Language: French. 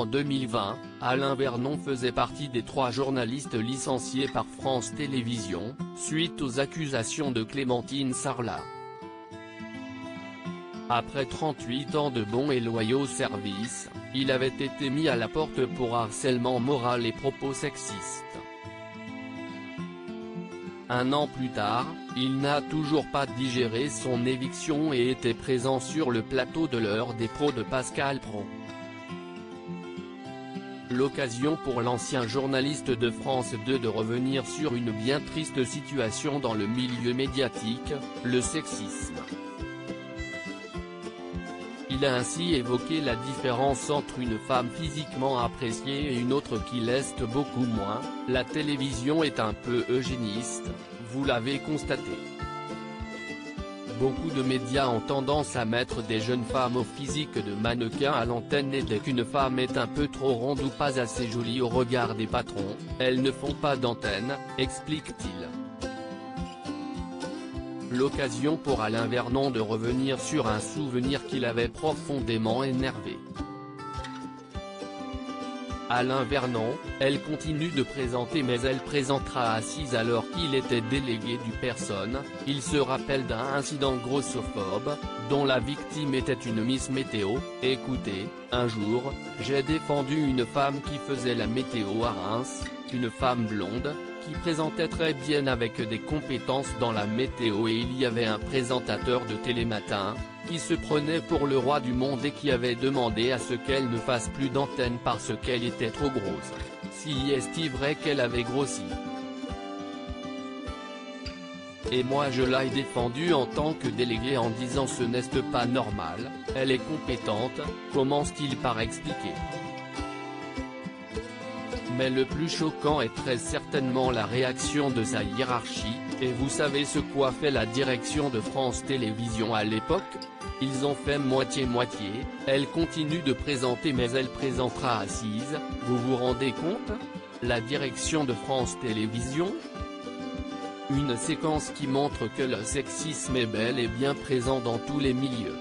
En 2020, Alain Vernon faisait partie des 3 journalistes licenciés par France Télévisions, suite aux accusations de Clémentine Sarlat. Après 38 ans de bons et loyaux services, il avait été mis à la porte pour harcèlement moral et propos sexistes. Un an plus tard, il n'a toujours pas digéré son éviction et était présent sur le plateau de l'heure des pros de Pascal Praud. L'occasion pour l'ancien journaliste de France 2 de revenir sur une bien triste situation dans le milieu médiatique, le sexisme. Il a ainsi évoqué la différence entre une femme physiquement appréciée et une autre qui l'est beaucoup moins. La télévision est un peu eugéniste, vous l'avez constaté. Beaucoup de médias ont tendance à mettre des jeunes femmes au physique de mannequin à l'antenne et dès qu'une femme est un peu trop ronde ou pas assez jolie au regard des patrons, elles ne font pas d'antenne, explique-t-il. L'occasion pour Alain Vernon de revenir sur un souvenir qui l'avait profondément énervé. Alain Vernon, elle continue de présenter mais elle présentera assise alors qu'il était délégué du Personne. Il se rappelle d'un incident grossophobe, dont la victime était une Miss Météo. Écoutez, un jour, j'ai défendu une femme qui faisait la météo à Reims, une femme blonde, qui présentait très bien avec des compétences dans la météo et il y avait un présentateur de Télématin, qui se prenait pour le roi du monde et qui avait demandé à ce qu'elle ne fasse plus d'antenne parce qu'elle était trop grosse. Si est-il vrai qu'elle avait grossi? Et moi je l'ai défendue en tant que délégué en disant ce n'est pas normal, elle est compétente, commence-t-il par expliquer. Mais le plus choquant est très certainement la réaction de sa hiérarchie, et vous savez ce qu'a fait la direction de France Télévisions à l'époque? Ils ont fait moitié-moitié, elle continue de présenter mais elle présentera assise, vous vous rendez compte? La direction de France Télévisions? Une séquence qui montre que le sexisme est bel et bien présent dans tous les milieux.